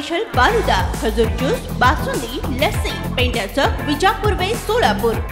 Special falooda, खजूर juice, basundi, lassi, पेंड्याचं Vijapur वे सोलापूर।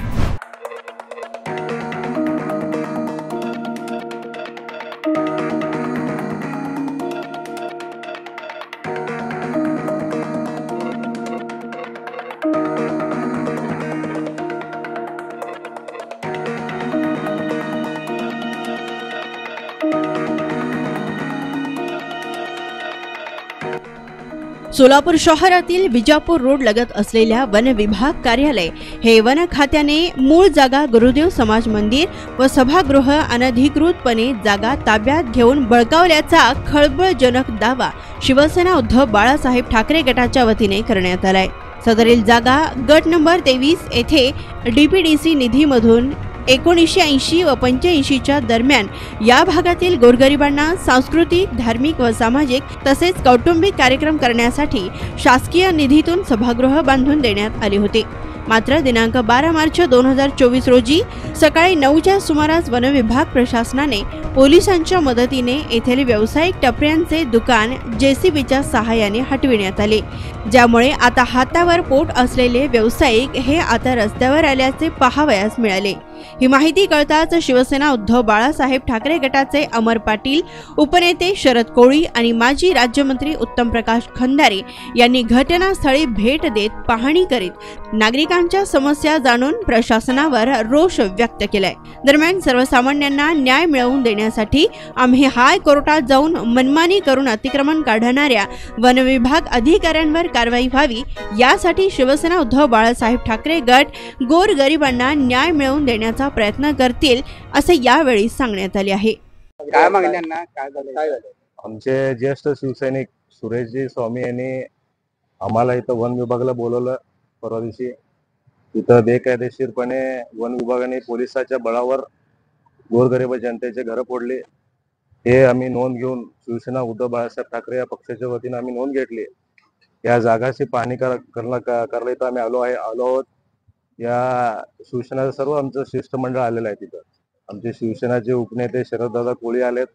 सोलापूर शहरातील Vijapur road लगत असलेल्या वन विभाग कार्यालय हे वन खात्याने मूळ जागा गुरुदेव समाज मंदिर व सभागृह अनधिकृतपणे जागा ताब्यात घेऊन बळकावल्याचा खळबळजनक दावा शिवसेना उद्धव बाळासाहेब ठाकरे गटाच्या वतीने करण्यात आलाय। सदरील जागा गट नंबर 23 येथे डीपीडीसी निधीमधून 1980 व 85च्या दरम्यान या भागातील गोरगरिबांना सांस्कृतिक, धार्मिक व सामाजिक तसेच कौटुंबिक कार्यक्रम करण्यासाठी शासकीय निधीतून सभागृह बांधून देण्यात आले होते। मात्र दिनांक 12 मार्च 2024 रोजी सकाळी 9च्या सुमारास वन विभाग प्रशासनाने पोलिसांच्या मदतीने येथील व्यावसायिक टपऱ्यांचे दुकान जेसीबीच्या सहाय्याने हटविण्यात आले, ज्यामुळे आता हातावर पोट असलेले व्यावसायिक हे आता रस्त्यावर आल्याचे पाहावयास मिळाले। ही माहिती कळताच शिवसेना उद्धव बाळासाहेब ठाकरे गटाचे अमर पाटील, उपनेते शरद कोळी आणि माजी राज्यमंत्री उत्तम प्रकाश खंदारे यांनी घटनास्थळी भेट देत पाहणी करीत नागरिकांच्या समस्या जाणून प्रशासनावर रोष व्यक्त केलाय। दरम्यान सर्वसामान्यांना न्याय मिळवून देण्यासाठी आम्ही हायकोर्टात जाऊन मनमानी करून अतिक्रमण काढणाऱ्या वन विभाग अधिकाऱ्यांवर कारवाई व्हावी यासाठी शिवसेना उद्धव बाळासाहेब ठाकरे गट गोरगरिबांना न्याय मिळवून देण्याचा प्रयत्न करतील असे यावेळी सांगण्यात आले आहे। काय मागण्यांना काय झालं? आमचे ज्येष्ठ शिवसैनिक सुरेशजी स्वामी यांनी आम्हाला इथं वन विभागाला बोलवलं परवा दिवशी। इथं बेकायदेशीरपणे वन विभागाने पोलिसाच्या बळावर गोरगरीब जनतेचे घर फोडले। हे आम्ही नोंद घेऊन शिवसेना उद्धव बाळासाहेब ठाकरे या पक्षाच्या वतीने आम्ही नोंद घेतली। या जागाची पाहणी करायला इथं आम्ही आलो आहोत। या शिवसेनाचं सर्व आमचं शिष्टमंडळ आलेलं आहे। तिथं आमचे शिवसेनाचे उपनेते शरददादा कोळी आलेत,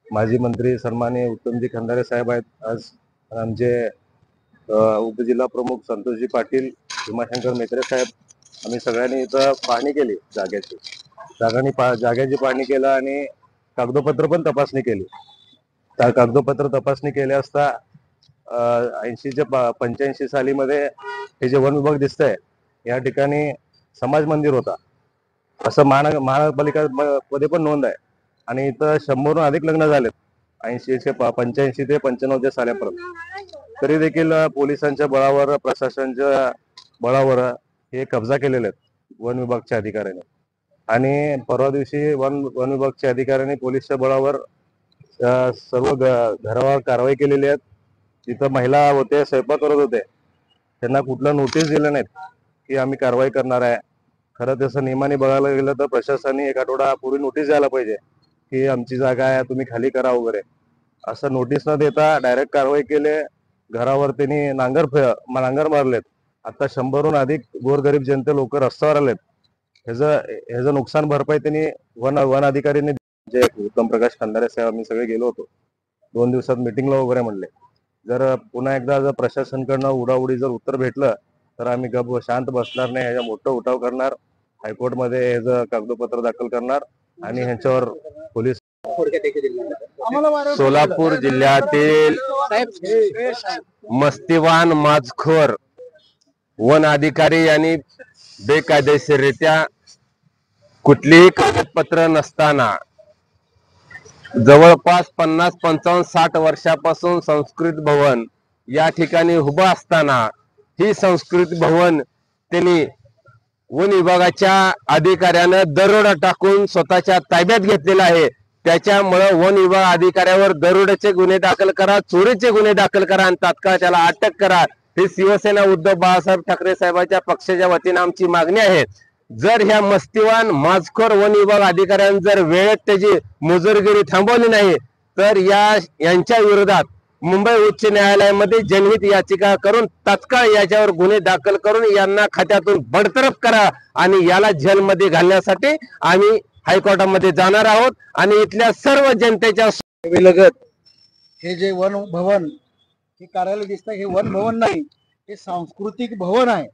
माजी मंत्री सन्माननीय उत्तमजी खंदारे साहेब आहेत, आज आमचे उपजिल्हा प्रमुख संतोषजी पाटील, भीमाशंकर मेत्रे साहेब, आम्ही सगळ्यांनी इथं पाहणी केली जागेची। जागेची पाहणी केलं आणि कागदोपत्र पण तपासणी केली। त्या कागदोपत्र तपासणी केली असता 85 सालीमध्ये हे जे वन विभाग दिसतंय या ठिकाणी समाज मंदिर होता असं महानगरपालिका मध्ये पण नोंद आहे आणि इथं 100हून अधिक लग्न झालेत 85 ते 95 सालापर्यंत। तरी देखील पोलिसांच्या बळावर, प्रशासनाच्या बळावर हे कब्जा केलेले आहेत वन विभागच्या अधिकाऱ्यांनी। आणि परवा दिवशी वन विभागच्या अधिकाऱ्यांनी पोलिसच्या बळावर सर्व घरावर कारवाई केलेली आहे। तिथं महिला होते, स्वयंपाक करत होते, त्यांना कुठलं नोटीस दिलं नाहीत की आम्ही कारवाई करणार आहे। खरं तसं नियमाने बघायला गेलं तर प्रशासनाने 1 आठवडा पूर्वी नोटीस द्यायला पाहिजे की आमची जागा आहे, तुम्ही खाली करा वगैरे। असं नोटीस न देता डायरेक्ट कारवाई केले। घरावर त्यांनी नांगर मारलेत। आता 100हून अधिक गोरगरीब जनते लोक रस्त्यावर आलेत। ह्याचं नुकसान भरपाई त्यांनी वन अधिकाऱ्यांनी जे उत्तम प्रकाश खंदारे साहेब आम्ही सगळे गेलो होतो 2 दिवसात मीटिंगला वगैरे म्हणले, जर पुन्हा एकदा जर प्रशासनाकडनं उडाउडी जर उत्तर भेटलं तर आम्ही गप शांत बसणार नाही, ह्याचा मोठा उठाव करणार, हायकोर्टमध्ये ह्याचं कागदोपत्र दाखल करणार आणि ह्यांच्यावर पोलीस। सोलापूर जिल्ह्यातील मस्तीवान माजखोर वन अधिकारी यांनी बेकायदेशीररित्या कुठलीही कागदपत्र नसताना जवळपास 50, 55, 60 वर्षापासून संस्कृत भवन या ठिकाणी उभं असताना ही संस्कृत भवन त्यांनी वन विभागाच्या अधिकाऱ्यानं दरोडा टाकून स्वतःच्या ताब्यात घेतलेला आहे। त्याच्यामुळे वन विभाग अधिकाऱ्यावर दरोड्याचे गुन्हे दाखल करा, चोरीचे गुन्हे दाखल करा आणि तात्काळ त्याला अटक करा, ही शिवसेना उद्धव बाळासाहेब ठाकरे साहेबांच्या पक्षाच्या वतीने आमची मागणी आहे। जर ह्या मस्तीवान माजखोर वन विभाग अधिकाऱ्यांनी जर वेळेत त्याची मुजोरगिरी थांबवली नाही तर यांच्या विरोधात मुंबई उच्च न्यायालयामध्ये जनहित याचिका करून तात्काळ याच्यावर गुन्हे दाखल करून यांना खात्यातून बडतर्फ करा आणि याला जेलमध्ये घालण्यासाठी आम्ही हायकोर्टामध्ये जाणार आहोत। आणि इथल्या सर्व जनतेच्या लगत हे जे वन भवन हे कार्यालय दिसतं हे वन भवन नाही, हे सांस्कृतिक भवन आहे.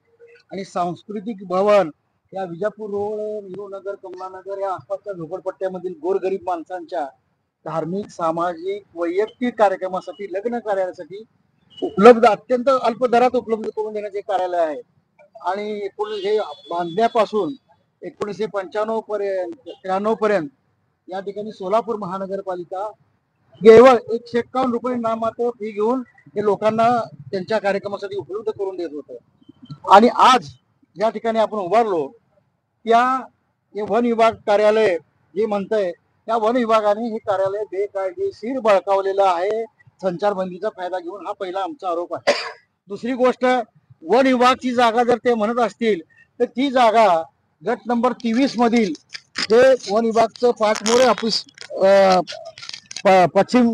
आणि सांस्कृतिक भवन या विजापूर रोड, नेहरूनगर, कमलानगर या आसपासच्या झोपडपट्ट्यामधील गोरगरीब माणसांच्या धार्मिक, सामाजिक, वैयक्तिक कार्यक्रमासाठी, लग्न कार्यासाठी उपलब्ध, अत्यंत अल्प दरात उपलब्ध करून देण्याचे कार्यालय आहे. आणि हे बांधण्यापासून 1995 पर्यंत 93 पर्यंत या ठिकाणी सोलापूर महानगरपालिका केवळ 151 रुपये नाममात्र फी घेऊन हे लोकांना त्यांच्या कार्यक्रमासाठी उपलब्ध करून देत होतं. आणि आज या ठिकाणी आपण उभारलो त्या हे वन विभाग कार्यालय जे म्हणतंय त्या वन विभागाने हे कार्यालय बेकायदेशीर बळकावलेलं आहे, संचारबंदीचा फायदा घेऊन. हा पहिला आमचा आरोप आहे. दुसरी गोष्ट, वन विभागची जागा जर ते म्हणत असतील तर ती जागा गट नंबर 23 मधील जे वन विभागचं पाचमोरे ऑफिस पश्चिम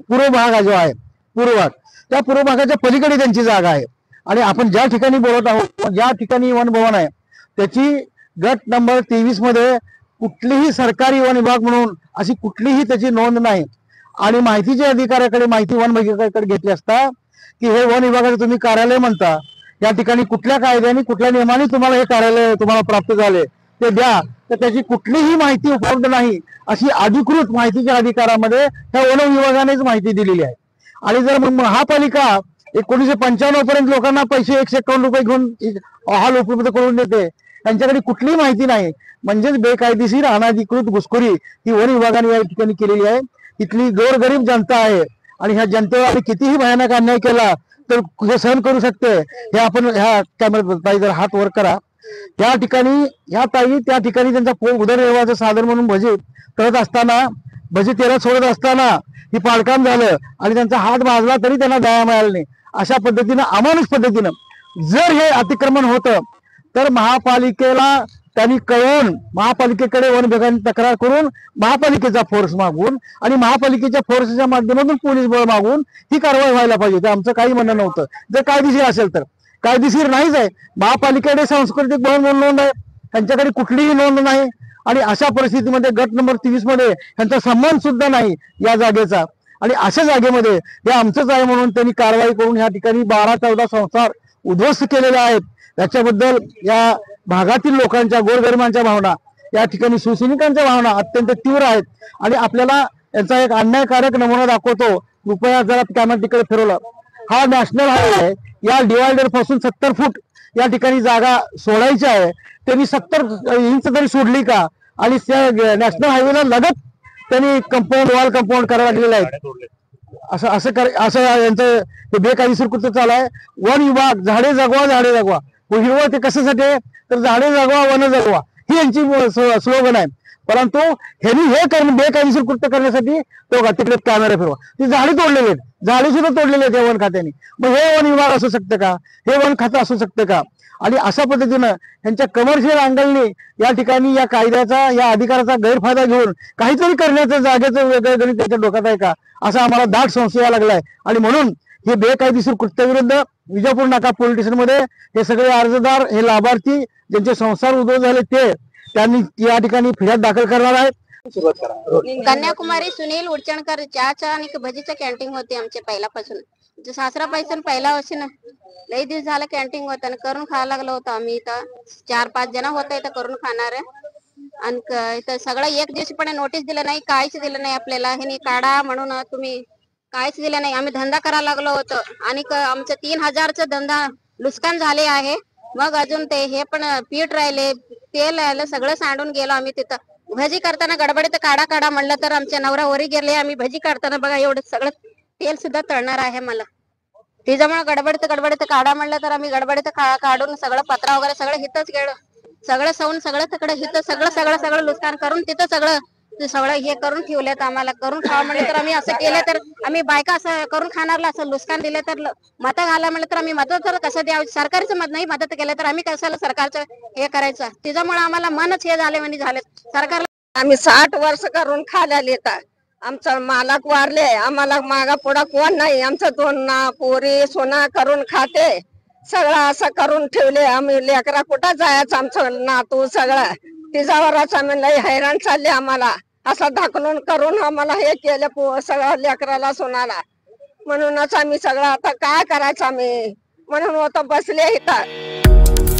पूर्व भाग जो आहे, पूर्व भाग, त्या पूर्व भागाच्या पलीकडे त्यांची जागा आहे. आणि आपण ज्या ठिकाणी बोलत आहोत, ज्या ठिकाणी वन भवन आहे, त्याची गट नंबर 23 मध्ये कुठलीही सरकारी वन विभाग म्हणून अशी कुठलीही त्याची नोंद नाही. आणि माहितीच्या अधिकाऱ्याकडे, माहिती वन विभागाकडे घेतली असता की हे वन विभागाचं तुम्ही कार्यालय म्हणता, या ठिकाणी कुठल्या कायद्याने, कुठल्या नियमाने तुम्हाला हे कार्यालय तुम्हाला प्राप्त झाले ते द्या, तर त्याची कुठलीही माहिती उपलब्ध नाही अशी अधिकृत माहितीच्या अधिकारामध्ये ह्या वन विभागानेच माहिती दिलेली आहे. आणि जर मग महापालिका 1995 पर्यंत लोकांना पैसे 151 रुपये घेऊन हॉल उपलब्ध करून देते, त्यांच्याकडे कुठलीही माहिती नाही, म्हणजेच बेकायदेशीर अनाधिकृत घुसखोरी ही वन विभागाने या ठिकाणी केलेली आहे. इथली गोरगरीब जनता आहे आणि ह्या जनतेवर आम्ही कितीही भयानक अन्याय केला तर हे सहन करू शकते. हे आपण ह्या कॅमेऱ्यात ताई जर हात वर करा, या ठिकाणी ह्या ताई त्या ठिकाणी त्यांचा उदरनिर्वाहाचं साधन म्हणून भजी करत असताना, भजी तेला सोडत असताना ही पाडकाम झालं आणि त्यांचा हात भाजला तरी त्यांना दया मिळाला नाही. अशा पद्धतीनं, अमानुष पद्धतीनं जर हे अतिक्रमण होतं तर महापालिकेला त्यांनी कळवून, महापालिकेकडे वन विभागाने तक्रार करून महापालिकेचा फोर्स मागून आणि महापालिकेच्या फोर्सच्या माध्यमातून पोलीस बळ मागून ही कारवाई व्हायला पाहिजे. ते आमचं काही म्हणणं नव्हतं. जर कायदेशीर असेल तर, कायदेशीर नाहीच आहे. महापालिकेकडे सांस्कृतिक भवन म्हणून नोंद आहे, त्यांच्याकडे कुठलीही नोंद नाही. आणि अशा परिस्थितीमध्ये गट नंबर 23 मध्ये त्यांचा संबंध सुद्धा नाही या जागेचा. आणि अशा जागेमध्ये हे आमचंच आहे म्हणून त्यांनी कारवाई करून या ठिकाणी 12-14 संसार उद्ध्वस्त केलेले आहेत. त्याच्याबद्दल या भागातील लोकांच्या, गोरगरिबांच्या भावना, या ठिकाणी शिवसैनिकांच्या भावना अत्यंत तीव्र आहेत. आणि आपल्याला यांचा एक अन्यायकारक नमुना दाखवतो. कृपया जरा कॅमेरा तिकडे फिरवलं. हा नॅशनल हायवे आहे. या डिवायडर पासून 70 फूट या ठिकाणी जागा सोडायची आहे. त्यांनी 70 इंच तरी सोडली का? आणि नॅशनल हायवेला लगत त्यांनी कंपाऊंड, वॉल कंपाऊंड करायला लागलेलं आहे. असं यांचं बेकायदेशीर कृत्य चालू आहे. वन विभाग, झाडे जगवा, झाडे जगवा. हिरवळ ते कशासाठी? तर झाडे जगवा, वन जगवा ही यांची स्लोगन आहे. परंतु ह्यांनी हे बेकायदेशीर कृत्य करण्यासाठी तो तिकडे कॅमेरा फिरवा. ती झाडे तोडलेली आहेत, झाडे सुद्धा तोडलेले आहेत या वन खात्याने. मग हे वन विभाग असू शकतं का? हे वन खातं असू शकतं का? आणि अशा पद्धतीनं यांच्या कमर्शियल अँगलने या ठिकाणी या कायद्याचा, या अधिकाराचा गैरफायदा घेऊन काहीतरी करण्याचं जागेचं वेगळं गणित त्याच्या डोक्यात आहे का, असा आम्हाला दाट संशय लागलाय. आणि म्हणून हे बेकायदेशीर कृत्याविरुद्ध विजापूर नाका पोलीस स्टेशन मध्ये हे सगळे अर्जदार, हे लाभार्थी ज्यांचे संसार उद्ध्वस्त झाले त्यांनी या ठिकाणी फिर्याद दाखल करणार आहेत. कन्याकुमारी सुनील उडचणकर चहाच्या आणि भजीच्या कॅन्टीन होती आमचे पहिल्यापासून. सासरापासून पहिला वर्षी ना लई दिवस झालं कॅन्टीन होतं आणि करून खायला लागलो होतो आम्ही. इथं 4-5 जण होतं इथं करून खाणार. आणि इथं सगळं एक दिवशी पण नोटीस दिलं नाही, काहीच दिलं नाही आपल्याला. हे काढा म्हणून तुम्ही काहीच दिलं नाही. आम्ही धंदा करायला लागलो होतो आणि आमचं 3000चं धंदा नुकसान झाले आहे. मग अजून ते हे पण पीठ राहिले, तेल राहिलं, सगळं सांडून गेलो आम्ही. तिथं भजी करताना गडबडीत काढा म्हणलं तर आमच्या नवरा वरी गेले. आम्ही भजी काढताना बघा एवढं सगळं तेल सुद्धा तळणार आहे मला. त्याच्यामुळे गडबडीत काढा म्हणलं तर आम्ही गडबडीत काढून सगळं पत्रा वगैरे सगळं हिथंच गेलो. सगळं सवून सगळं तिकडे हिथं सगळं नुकसान करून तिथं सगळं हे करून ठेवलेत. आम्हाला करून खावा म्हणलं तर आम्ही असं केलं तर आम्ही बायका असं करून खाणारला असं नुकसान दिलं तर मत घाला म्हणलं तर आम्ही मदत तर कसं द्यावं? सरकारचं मत नाही मदत केलं तर आम्ही कशाला सरकारचं हे करायचं? त्याच्यामुळे आम्हाला मनच हे झाले म्हणजे झाले. सरकारला आम्ही 60 वर्ष करून खायला येतात. आमचा मालक वारले, आम्हाला मागा पुढा कोण नाही. आमचं 2 पोरी सोना करून खाते, सगळं असं करून ठेवले. आम्ही लेकरा कुठं जायचं? आमचं नातू सगळं तिच्यावरच आम्ही लई हैराण चालले. आम्हाला असं ढकलून करून आम्हाला हे केलं सगळं लेकराला सोनाला. म्हणूनच आम्ही सगळं आता काय करायचं आम्ही म्हणून आता बसले इथं.